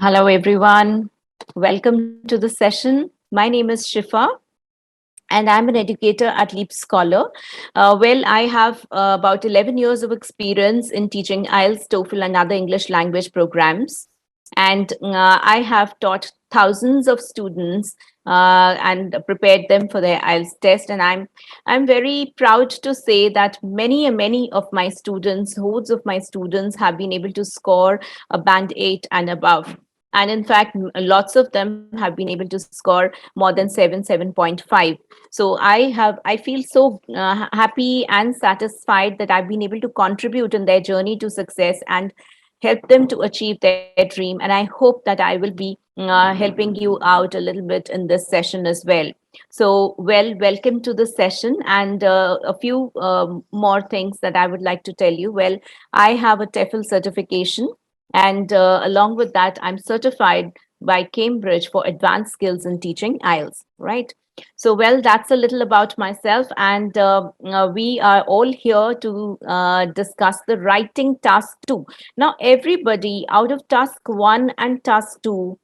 Hello, everyone. Welcome to the session. My name is Shifa, and I'm an educator at LeapScholar. I have about 11 years of experience in teaching IELTS, TOEFL, and other English language programs. And I have taught thousands of students and prepared them for their IELTS test. And I'm very proud to say that many of my students, hordes of my students, have been able to score a band 8 and above. And in fact, lots of them have been able to score more than 7.5. So I feel so happy and satisfied that I've been able to contribute in their journey to success and help them to achieve their dream. And I hope that I will be helping you out a little bit in this session as well. So, welcome to the session. And a few more things that I would like to tell you. Well, I have a TEFL certification, and along with that, I'm certified by Cambridge for advanced skills in teaching IELTS, right? So, that's a little about myself, and we are all here to discuss the writing task two. Now, everybody out of task one and task two,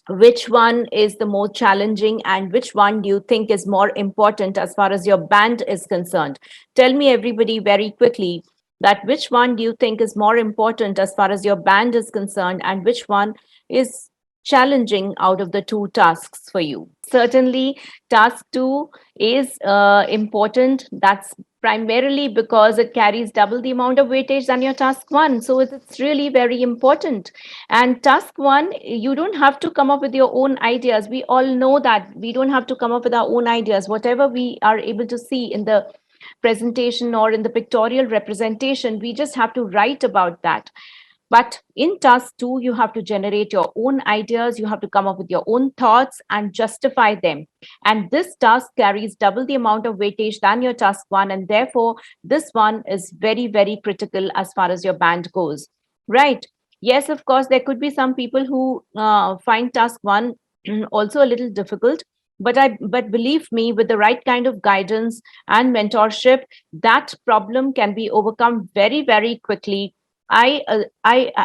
which one is the more challenging and which one do you think is more important as far as your band is concerned? Tell me, everybody, very quickly that which one do you think is more important as far as your band is concerned and which one is challenging out of the two tasks for you? Certainly, task two is important. That's primarily because it carries double the amount of weightage than your task one. So it's really very important. And task one, you don't have to come up with your own ideas. We all know that we don't have to come up with our own ideas. Whatever we are able to see in the presentation or in the pictorial representation, we just have to write about that. But in task two, you have to generate your own ideas, you have to come up with your own thoughts and justify them. And this task carries double the amount of weightage than your task one. And therefore, this one is very critical as far as your band goes. Right. Yes, of course, there could be some people who find task one also a little difficult. But believe me, with the right kind of guidance and mentorship, that problem can be overcome very quickly. I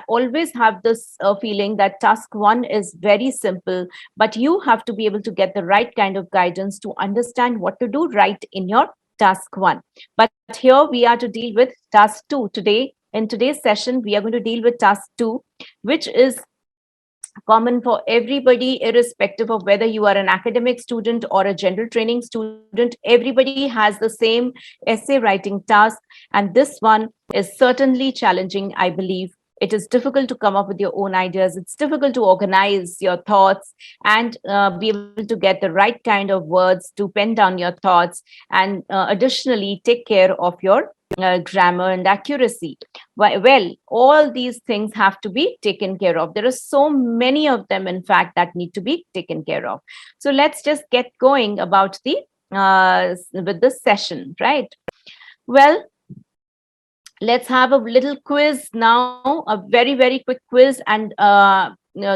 always have this feeling that task one is very simple, but you have to be able to get the right kind of guidance to understand what to do right in your task one. But here we are to deal with task two today. In today's session, we are going to deal with task two, which is common for everybody, irrespective of whether you are an academic student or a general training student. Everybody has the same essay writing task, and this one is certainly challenging, I believe. It is difficult to come up with your own ideas. It's difficult to organize your thoughts and be able to get the right kind of words to pen down your thoughts, and additionally take care of your grammar and accuracy. Well, all these things have to be taken care of. There are so many of them, in fact, that need to be taken care of. So let's just get going about the with this session, right? Well, let's have a little quiz now, a very quick quiz, and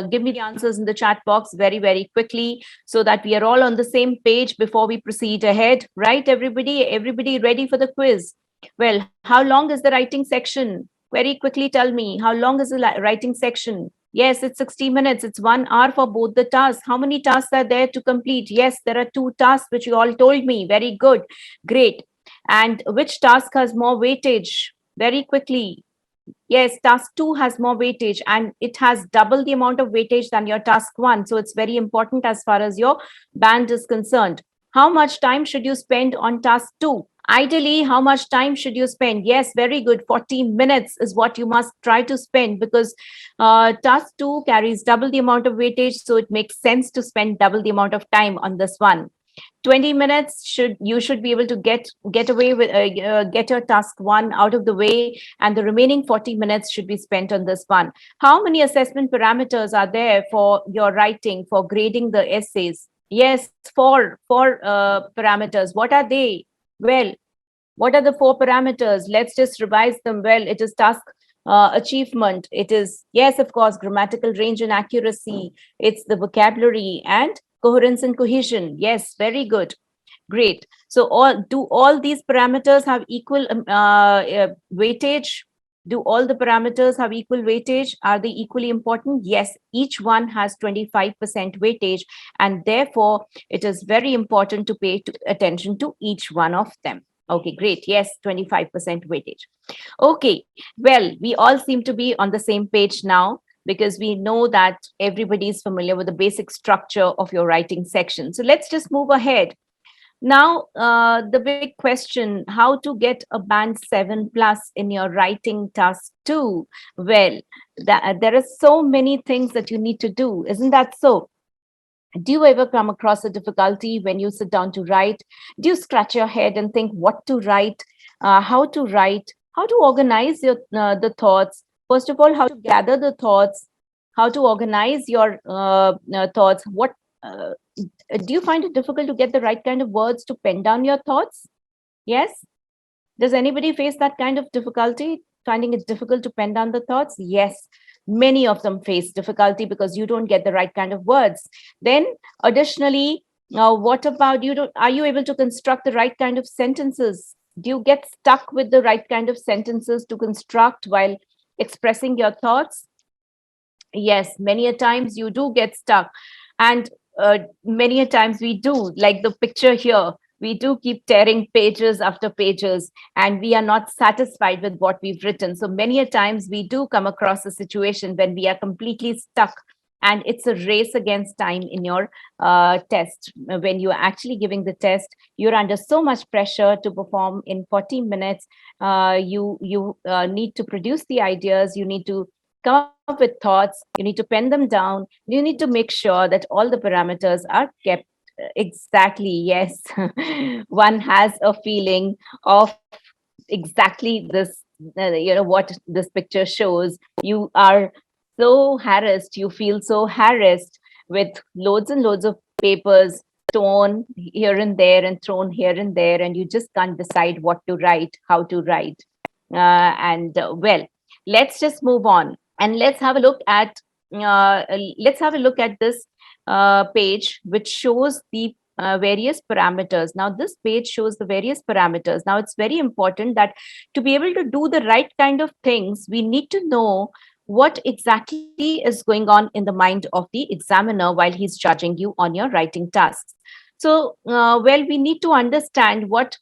give me the answers in the chat box very quickly so that we are all on the same page before we proceed ahead. Right, everybody ready for the quiz? Well, how long is the writing section? Very quickly tell me, how long is the writing section? Yes, it's 60 minutes. It's 1 hour for both the tasks. How many tasks are there to complete? Yes, there are 2 tasks, which you all told me. Very good. Great. And which task has more weightage? Very quickly. Yes, task 2 has more weightage, and it has double the amount of weightage than your task 1. So it's very important as far as your band is concerned. How much time should you spend on task 2? Ideally, how much time should you spend? Yes, very good. 40 minutes is what you must try to spend, because task 2 carries double the amount of weightage. So it makes sense to spend double the amount of time on this one. 20 minutes should be able to get away with get your task one out of the way, and the remaining 40 minutes should be spent on this one. How many assessment parameters are there for your writing, for grading the essays? Yes, four parameters. What are they? Well, what are the 4 parameters? Let's just revise them. Well, it is task achievement. It is, yes, of course, grammatical range and accuracy. It's the vocabulary and coherence and cohesion. Yes, very good. Great. So do all these parameters have equal weightage? Do all the parameters have equal weightage? Are they equally important? Yes, each one has 25% weightage, and therefore it is very important to pay attention to each one of them. Okay, great. Yes, 25% weightage. Okay, well, we all seem to be on the same page now, because we know that everybody is familiar with the basic structure of your writing section. So let's just move ahead. Now, the big question, how to get a band 7 plus in your writing task 2? Well, there are so many things that you need to do. Isn't that so? Do you ever come across a difficulty when you sit down to write? Do you scratch your head and think what to write, how to organize the thoughts? First of all, how to gather the thoughts, how to organize your thoughts. Uh, do you find it difficult to get the right kind of words to pen down your thoughts? Yes. Does anybody face that kind of difficulty, finding it difficult to pen down the thoughts? Yes, many of them face difficulty because you don't get the right kind of words. Then, additionally, what about you? Are you able to construct the right kind of sentences? Do you get stuck with the right kind of sentences to construct while expressing your thoughts? Yes, many a times you do get stuck, and many a times we do, like the picture here, we do keep tearing pages after pages, and we are not satisfied with what we've written. So many a times we do come across a situation when we are completely stuck, and it's a race against time in your test. When you're actually giving the test, you're under so much pressure to perform in 40 minutes. You need to produce the ideas, you need to come up with thoughts, you need to pen them down, you need to make sure that all the parameters are kept exactly. Yes, one has a feeling of exactly this, what this picture shows. You are so harassed, you feel so harassed with loads and loads of papers torn here and there and thrown here and there, and you just can't decide what to write, how to write. And well, let's just move on, and let's have a look at this page which shows the various parameters. Now this page shows the various parameters. Now it's very important that to be able to do the right kind of things, we need to know what exactly is going on in the mind of the examiner while he's judging you on your writing tasks. So well, we need to understand what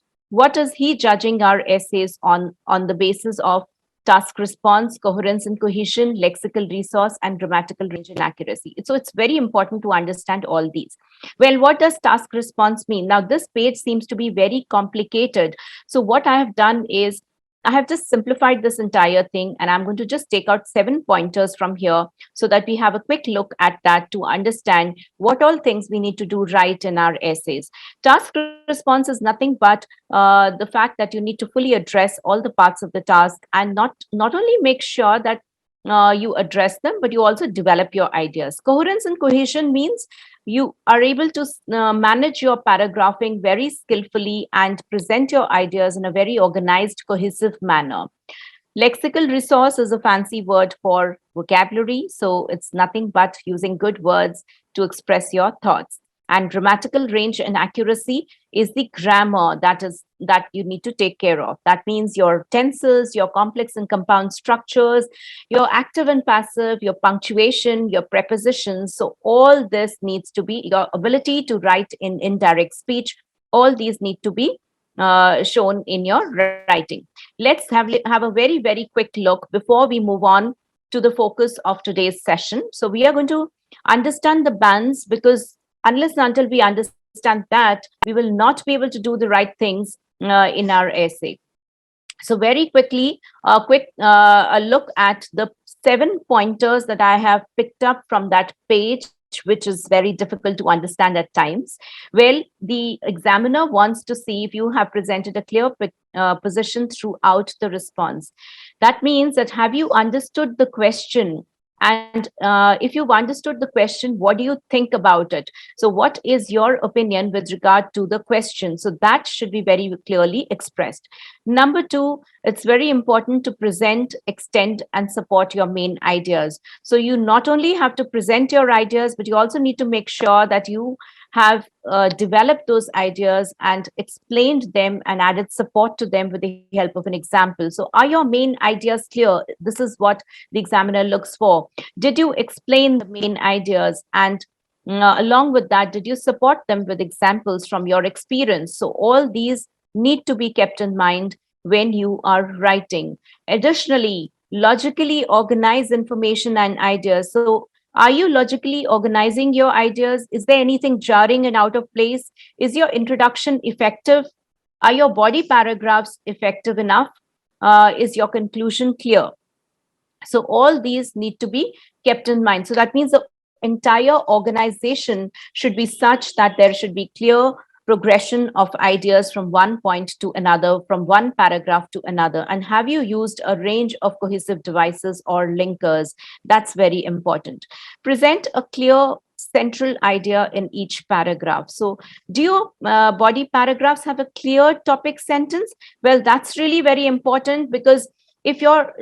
is he judging our essays on the basis of: task response, coherence and cohesion, lexical resource, and grammatical range and accuracy. So it's very important to understand all these. Well, what does task response mean? Now, this page seems to be very complicated. So what I have done is I have just simplified this entire thing, and I'm going to just take out 7 pointers from here so that we have a quick look at that to understand what all things we need to do right in our essays. Task response is nothing but the fact that you need to fully address all the parts of the task, and not only make sure that you address them, but you also develop your ideas. Coherence and cohesion means you are able to manage your paragraphing very skillfully and present your ideas in a very organized, cohesive manner. Lexical resource is a fancy word for vocabulary, so it's nothing but using good words to express your thoughts. And grammatical range and accuracy is the grammar that you need to take care of. That means your tenses, your complex and compound structures, your active and passive, your punctuation, your prepositions. So all this needs to be your ability to write in indirect speech. All these need to be shown in your writing. Let's have a very quick look before we move on to the focus of today's session. So we are going to understand the bands, because unless and until we understand that, we will not be able to do the right things in our essay. So very quickly, a look at the 7 pointers that I have picked up from that page, which is very difficult to understand at times. Well, the examiner wants to see if you have presented a clear position throughout the response. That means that have you understood the question? And if you've understood the question, what do you think about it? So what is your opinion with regard to the question? So that should be very clearly expressed. Number 2, it's very important to present, extend, and support your main ideas. So you not only have to present your ideas, but you also need to make sure that you have developed those ideas and explained them and added support to them with the help of an example. So are your main ideas clear? This is what the examiner looks for. Did you explain the main ideas, and along with that, did you support them with examples from your experience? So all these need to be kept in mind when you are writing. Additionally, logically organize information and ideas. So are you logically organizing your ideas? Is there anything jarring and out of place? Is your introduction effective? Are your body paragraphs effective enough? Is your conclusion clear? So all these need to be kept in mind. So that means the entire organization should be such that there should be clear progression of ideas from one point to another, from one paragraph to another. And have you used a range of cohesive devices or linkers? That's very important. Present a clear central idea in each paragraph. So do your body paragraphs have a clear topic sentence? Well, that's really very important, because if your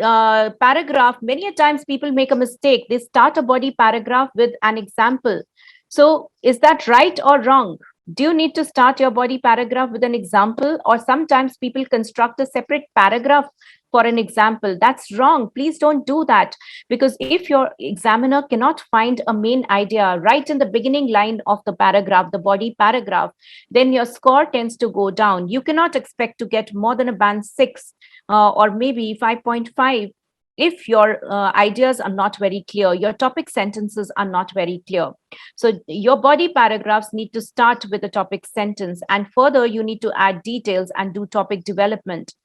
paragraph, many a times people make a mistake, they start a body paragraph with an example. So is that right or wrong? Do you need to start your body paragraph with an example, or sometimes people construct a separate paragraph for an example? That's wrong. Please don't do that, because if your examiner cannot find a main idea right in the beginning line of the paragraph, the body paragraph, then your score tends to go down. You cannot expect to get more than a band 6 or maybe 5.5 if your ideas are not very clear, your topic sentences are not very clear. So your body paragraphs need to start with a topic sentence, and further you need to add details and do topic development.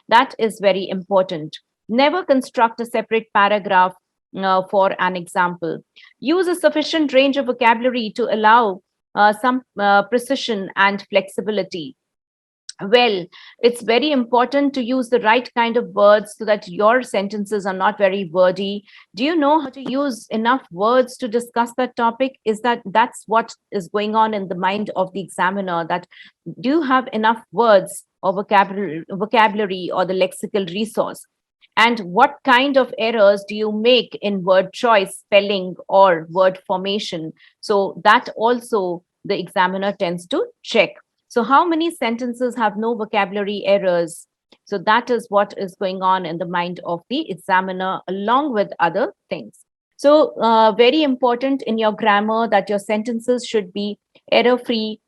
That is very important. Never construct a separate paragraph for an example. Use a sufficient range of vocabulary to allow some precision and flexibility. Well, it's very important to use the right kind of words so that your sentences are not very wordy. Do you know how to use enough words to discuss that topic? That's what is going on in the mind of the examiner, that do you have enough words or vocabulary or the lexical resource? And what kind of errors do you make in word choice, spelling, or word formation? So that also the examiner tends to check. So how many sentences have no vocabulary errors? So that is what is going on in the mind of the examiner, along with other things. So very important in your grammar that your sentences should be error-free,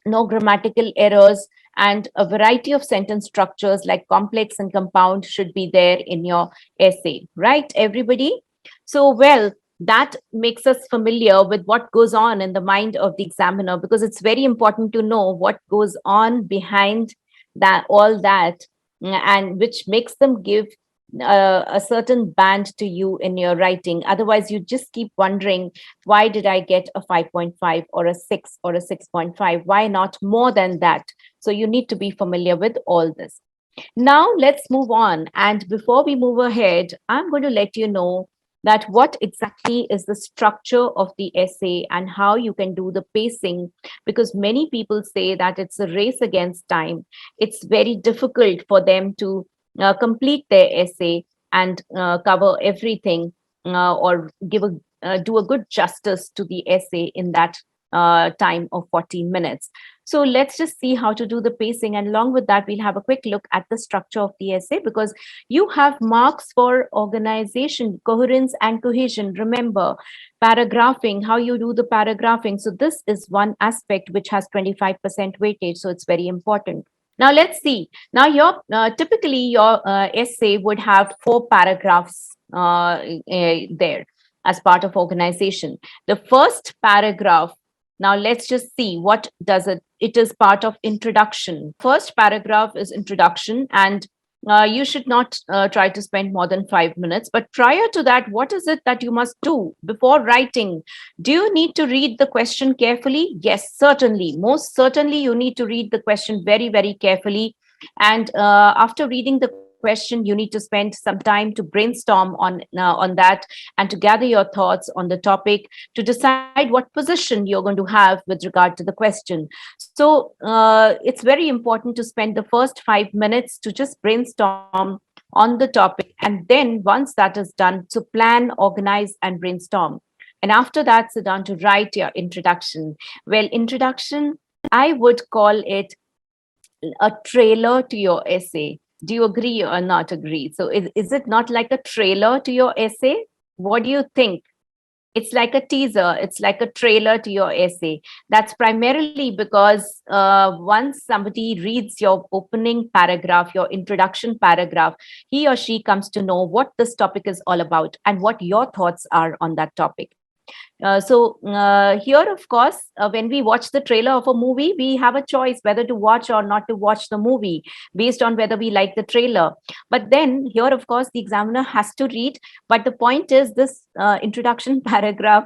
no grammatical errors, and a variety of sentence structures like complex and compound should be there in your essay, right, everybody? So, well, that makes us familiar with what goes on in the mind of the examiner, because it's very important to know what goes on behind that, all that, and which makes them give a certain band to you in your writing. Otherwise, you just keep wondering, why did I get a 5.5 or a 6 or a 6.5? Why not more than that? So you need to be familiar with all this. Now let's move on. And before we move ahead, I'm going to let you know that what exactly is the structure of the essay and how you can do the pacing, because many people say that it's a race against time. It's very difficult for them to complete their essay and cover everything, or do a good justice to the essay in that time of 14 minutes. So let's just see how to do the pacing. And along with that, we'll have a quick look at the structure of the essay, because you have marks for organization, coherence, and cohesion. Remember, paragraphing, how you do the paragraphing. So this is one aspect which has 25% weightage. So it's very important. Now let's see. Now your typically your essay would have 4 paragraphs there as part of organization. The first paragraph, now let's just see what does it. It is part of introduction. First paragraph is introduction, and you should not try to spend more than 5 minutes. But prior to that, what is it that you must do before writing? Do you need to read the question carefully? Yes, certainly. Most certainly, you need to read the question very, very carefully. And after reading the question, you need to spend some time to brainstorm on that, and to gather your thoughts on the topic, to decide what position you're going to have with regard to the question. So it's very important to spend the first 5 minutes to just brainstorm on the topic, and then once that is done, to plan, organize, and brainstorm. And after that, sit down to write your introduction. Well, introduction, I would call it a trailer to your essay. Do you agree or not agree? So is it not like a trailer to your essay? What do you think? It's like a teaser, it's like a trailer to your essay. That's primarily because once somebody reads your opening paragraph, your introduction paragraph, he or she comes to know what this topic is all about and what your thoughts are on that topic. Here, of course, when we watch the trailer of a movie, we have a choice whether to watch or not to watch the movie based on whether we like the trailer. But then here, of course, the examiner has to read. But the point is, this introduction paragraph,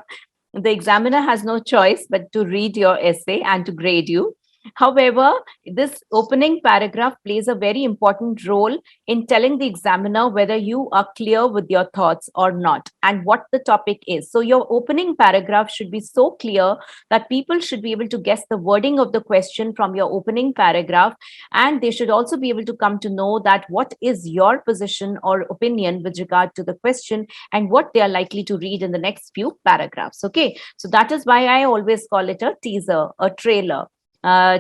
the examiner has no choice but to read your essay and to grade you. However, this opening paragraph plays a very important role in telling the examiner whether you are clear with your thoughts or not and what the topic is. So, your opening paragraph should be so clear that people should be able to guess the wording of the question from your opening paragraph, and they should also be able to come to know that what is your position or opinion with regard to the question and what they are likely to read in the next few paragraphs. Okay, so that is why I always call it a teaser, a trailer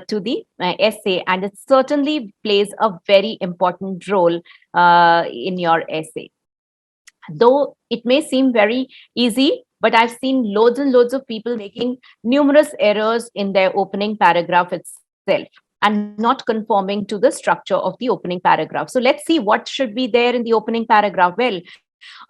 to the essay, and it certainly plays a very important role in your essay. Though it may seem very easy, but I've seen loads and loads of people making numerous errors in their opening paragraph itself and not conforming to the structure of the opening paragraph. So let's see what should be there in the opening paragraph. Well,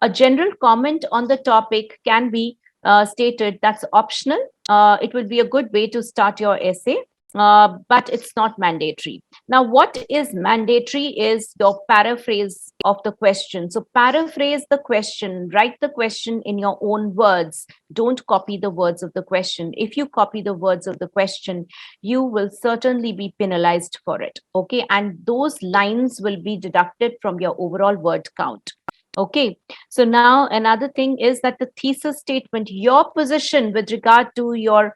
a general comment on the topic can be stated. That's optional. It will be a good way to start your essay, but it's not mandatory. Now, what is mandatory is your paraphrase of the question. So, paraphrase the question, write the question in your own words. Don't copy the words of the question. If you copy the words of the question, you will certainly be penalized for it. Okay, and those lines will be deducted from your overall word count. Okay, so now another thing is that the thesis statement, your position with regard to your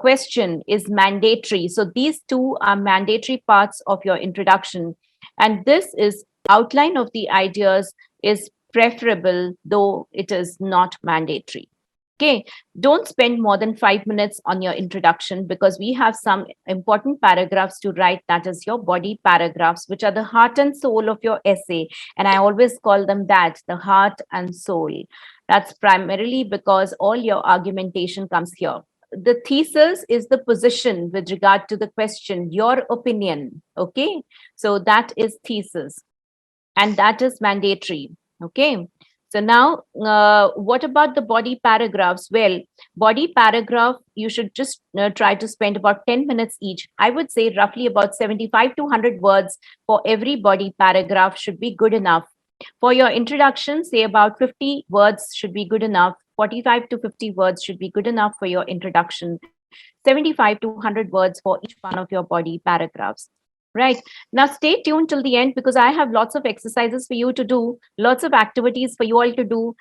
question is mandatory. So these two are mandatory parts of your introduction. And this is outline of the ideas is preferable, though it is not mandatory. Okay, don't spend more than 5 minutes on your introduction because we have some important paragraphs to write. That is your body paragraphs, which are the heart and soul of your essay. And I always call them that, the heart and soul. That's primarily because all your argumentation comes here. The thesis is the position with regard to the question, your opinion. Okay, so that is thesis, and that is mandatory. Okay, so now what about the body paragraphs? Well, body paragraph, you should just try to spend about 10 minutes each. I would say roughly about 75 to 100 words for every body paragraph should be good enough. For your introduction, say about 50 words should be good enough. 45 to 50 words should be good enough for your introduction. 75 to 100 words for each one of your body paragraphs. Right. Now, stay tuned till the end because I have lots of exercises for you to do, lots of activities for you all to do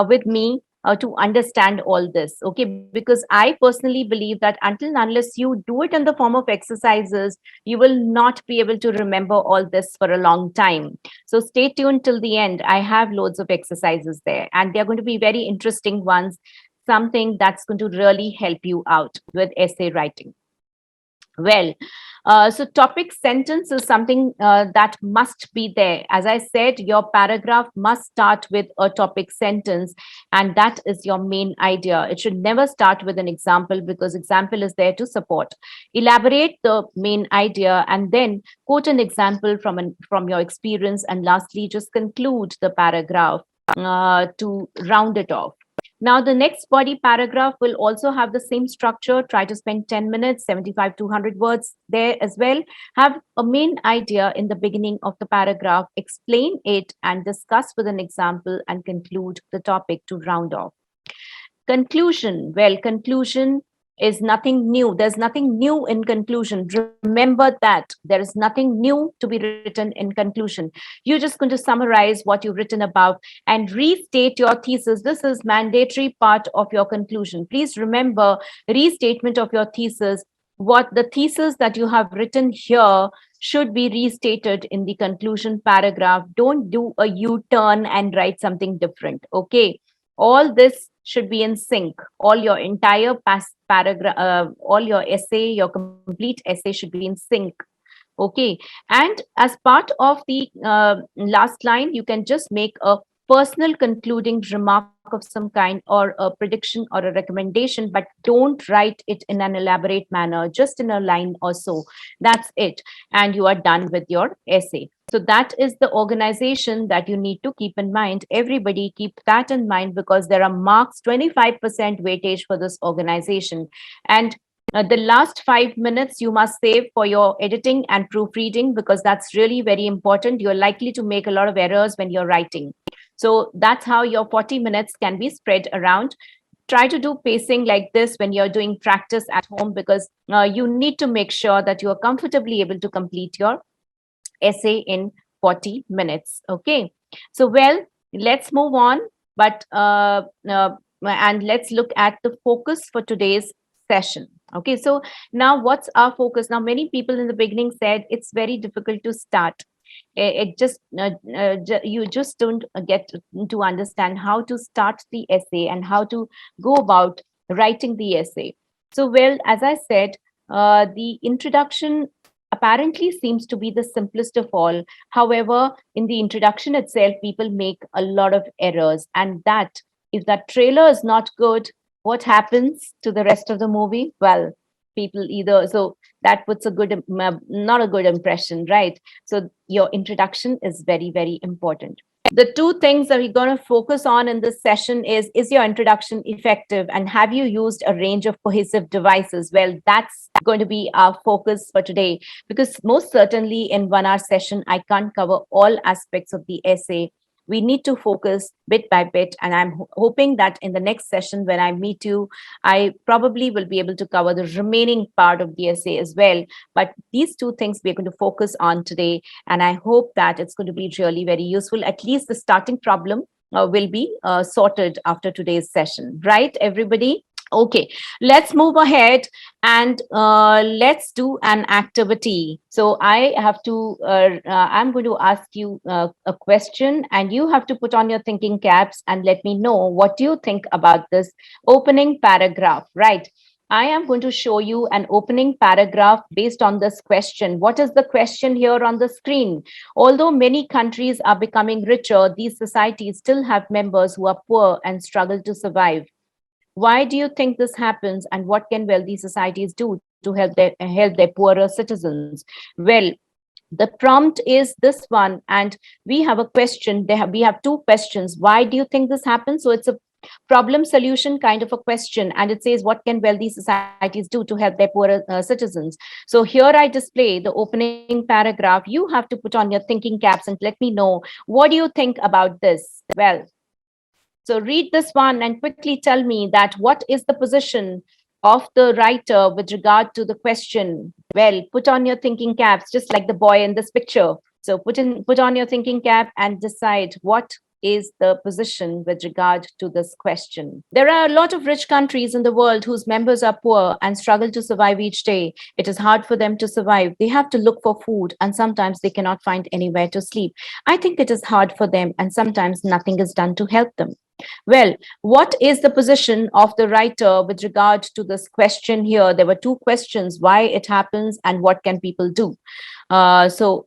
with me to understand all this. Okay. Because I personally believe that until and unless you do it in the form of exercises, you will not be able to remember all this for a long time. So stay tuned till the end. I have loads of exercises there, and they're going to be very interesting ones, something that's going to really help you out with essay writing. Well, so topic sentence is something that must be there. As I said, your paragraph must start with a topic sentence, and that is your main idea. It should never start with an example because example is there to support. Elaborate the main idea and then quote an example from your experience, and lastly, just conclude the paragraph to round it off. Now, the next body paragraph will also have the same structure. Try to spend 10 minutes, 75 to 100 words there as well. Have a main idea in the beginning of the paragraph, explain it and discuss with an example and conclude the topic to round off. Conclusion. Well, conclusion is nothing new. There's nothing new in conclusion. Remember that there is nothing new to be written in conclusion. You're just going to summarize what you've written about and restate your thesis. This is mandatory part of your conclusion. Please remember restatement of your thesis. What the thesis that you have written here should be restated in the conclusion paragraph. Don't do a U-turn and write something different. Okay. All this should be in sync. All your entire past paragraph, all your essay, your complete essay should be in sync. Okay. And as part of the last line, you can just make a personal concluding remark of some kind, or a prediction or a recommendation, but don't write it in an elaborate manner, just in a line or so. That's it. And you are done with your essay. So that is the organization that you need to keep in mind. Everybody keep that in mind, because there are marks, 25% weightage for this organization. And the last 5 minutes you must save for your editing and proofreading, because that's really very important. You're likely to make a lot of errors when you're writing. So that's how your 40 minutes can be spread around. Try to do pacing like this when you're doing practice at home, because you need to make sure that you are comfortably able to complete your essay in 40 minutes. Okay. So, well, let's move on. But and let's look at the focus for today's session. Okay, so now what's our focus? Now, many people in the beginning said it's very difficult to start. It just you just don't get to understand how to start the essay and how to go about writing the essay. So, well, as I said, the introduction apparently seems to be the simplest of all. However, in the introduction itself, people make a lot of errors, and that if that trailer is not good, what happens to the rest of the movie? Well, people either, so that puts a good not a good impression, right? So your introduction is very, very important. The two things that we're going to focus on in this session is your introduction effective, and have you used a range of cohesive devices? Well, that's going to be our focus for today, because most certainly in 1 hour session I can't cover all aspects of the essay. We need to focus bit by bit, and I'm hoping that in the next session when I meet you, I probably will be able to cover the remaining part of the essay as well. But these two things we're going to focus on today, and I hope that it's going to be really very useful. At least the starting problem will be sorted after today's session, right, everybody? Okay, let's move ahead, and let's do an activity. So I have to, I'm going to ask you a question, and you have to put on your thinking caps and let me know what you think about this opening paragraph, right? I am going to show you an opening paragraph based on this question. What is the question here on the screen? Although many countries are becoming richer, these societies still have members who are poor and struggle to survive. Why do you think this happens, and what can wealthy societies do to help their poorer citizens? Well, the prompt is this one, and we have a question. We have two questions. Why do you think this happens? So it's a problem solution kind of a question, and it says, what can wealthy societies do to help their poorer citizens? So here I display the opening paragraph. You have to put on your thinking caps and let me know, what do you think about this? Well, so read this one and quickly tell me that what is the position of the writer with regard to the question. Well, put on your thinking caps, just like the boy in this picture. So put on your thinking cap and decide what is the position with regard to this question. There are a lot of rich countries in the world whose members are poor and struggle to survive each day. It is hard for them to survive. They have to look for food, and sometimes they cannot find anywhere to sleep. I think it is hard for them, and sometimes nothing is done to help them. Well, what is the position of the writer with regard to this question here? There were two questions: why it happens and what can people do? So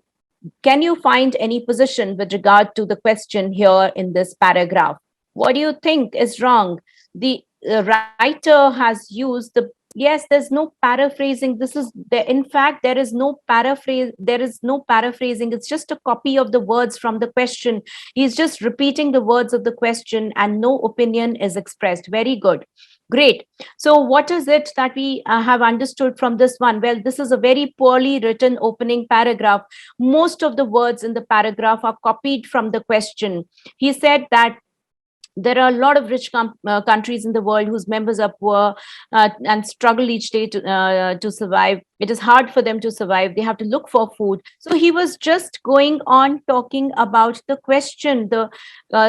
can you find any position with regard to the question here in this paragraph? What do you think is wrong? The writer has used the, yes, there's no paraphrasing. This is there. In fact, there is no paraphrase. There is no paraphrasing. It's just a copy of the words from the question. He's just repeating the words of the question, and no opinion is expressed. Very good. Great. So what is it that we have understood from this one? Well, this is a very poorly written opening paragraph. Most of the words in the paragraph are copied from the question. He said that there are a lot of rich countries in the world whose members are poor and struggle each day to survive. It is hard for them to survive. They have to look for food. So he was just going on talking about the question. The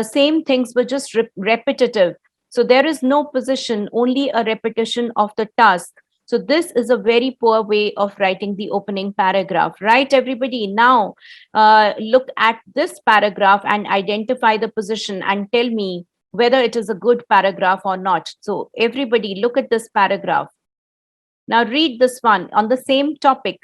same things were just repetitive. So there is no position, only a repetition of the task. So this is a very poor way of writing the opening paragraph, right, everybody? Now, look at this paragraph and identify the position and tell me, whether it is a good paragraph or not. So everybody look at this paragraph. Now read this one on the same topic.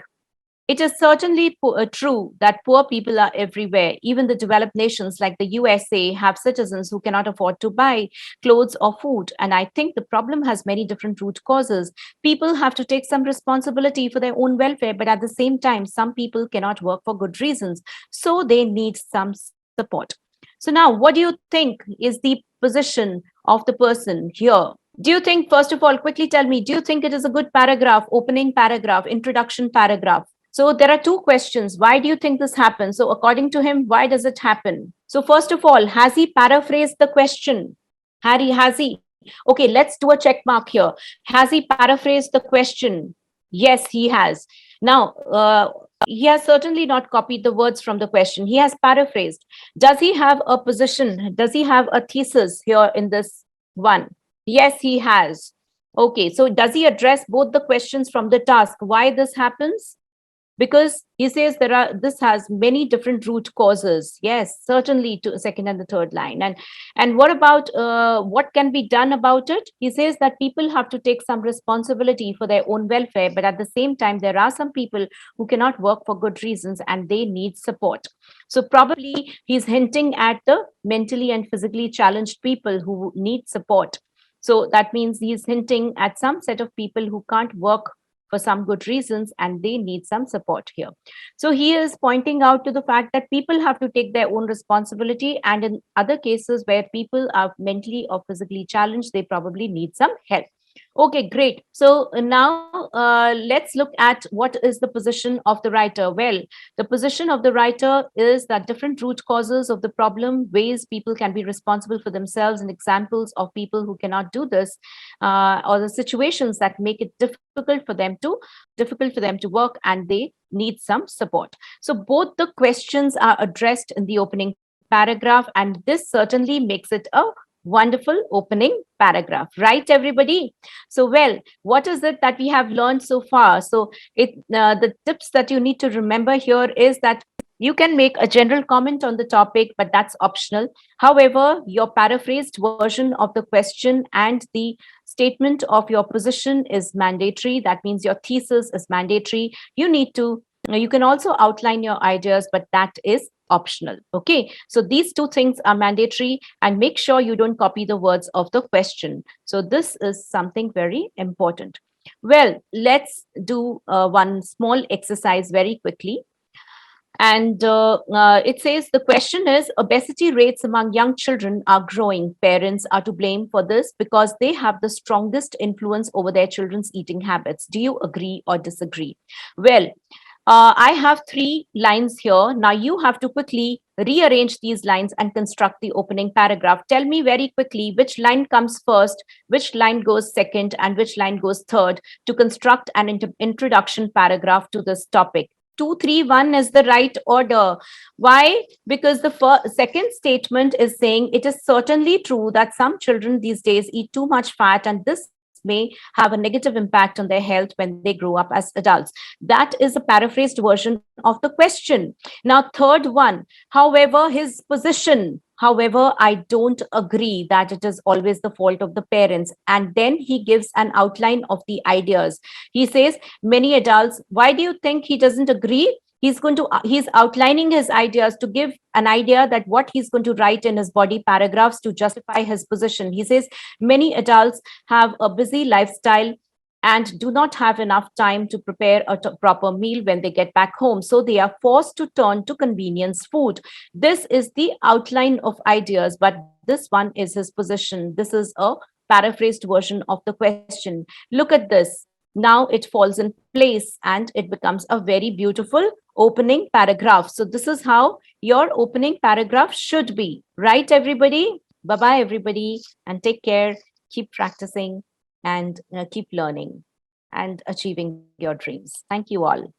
It is certainly true that poor people are everywhere. Even the developed nations like the USA have citizens who cannot afford to buy clothes or food. And I think the problem has many different root causes. People have to take some responsibility for their own welfare, but at the same time, some people cannot work for good reasons. So they need some support. So now, what do you think is the position of the person here? Do you think, first of all, quickly tell me, do you think it is a good paragraph, opening paragraph, introduction paragraph? So there are two questions. Why do you think this happens? So according to him, why does it happen? So first of all, has he paraphrased the question? Harry, has he? Okay, let's do a check mark here. Has he paraphrased the question? Yes, he has. Now, he has certainly not copied the words from the question. He has paraphrased. Does he have a position? Does he have a thesis here in this one? Yes, he has. Okay, so does he address both the questions from the task? Why this happens? Because he says this has many different root causes. Yes, certainly, to second and the third line. And what about what can be done about it? He says that people have to take some responsibility for their own welfare, but at the same time there are some people who cannot work for good reasons and they need support. So probably he's hinting at the mentally and physically challenged people who need support. So that means he's hinting at some set of people who can't work for some good reasons and they need some support here. So he is pointing out to the fact that people have to take their own responsibility, and in other cases where people are mentally or physically challenged, they probably need some help. Okay, great. So now let's look at what is the position of the writer. Well, the position of the writer is that different root causes of the problem, ways people can be responsible for themselves, and examples of people who cannot do this, or the situations that make it difficult for them to work and they need some support. So both the questions are addressed in the opening paragraph, and this certainly makes it a wonderful opening paragraph, right, everybody? So, well, what is it that we have learned so far? So the tips that you need to remember here is that you can make a general comment on the topic, but that's optional. However, your paraphrased version of the question and the statement of your position is mandatory. That means your thesis is mandatory. You can also outline your ideas, but that is optional. Okay, so these two things are mandatory, and make sure you don't copy the words of the question. So this is something very important. Well, let's do one small exercise very quickly. And it says the question is, obesity rates among young children are growing. Parents are to blame for this because they have the strongest influence over their children's eating habits. Do you agree or disagree? Well, I have 3 lines here. Now you have to quickly rearrange these lines and construct the opening paragraph. Tell me very quickly which line comes first, which line goes second, and which line goes third to construct an introduction paragraph to this topic. 2, 3, 1 is the right order. Why? Because the second statement is saying it is certainly true that some children these days eat too much fat, and this may have a negative impact on their health when they grow up as adults. That is a paraphrased version of the question. Now, third one, however, his position. However, I don't agree that it is always the fault of the parents. And then he gives an outline of the ideas. He says, many adults, why do you think he doesn't agree? He's outlining his ideas to give an idea that what he's going to write in his body paragraphs to justify his position. He says many adults have a busy lifestyle and do not have enough time to prepare a proper meal when they get back home. So they are forced to turn to convenience food. This is the outline of ideas, but this one is his position. This is a paraphrased version of the question. Look at this. Now it falls in place and it becomes a very beautiful opening paragraph. So this is how your opening paragraph should be. Right, everybody? Bye-bye, everybody, and take care. Keep practicing and keep learning and achieving your dreams. Thank you all.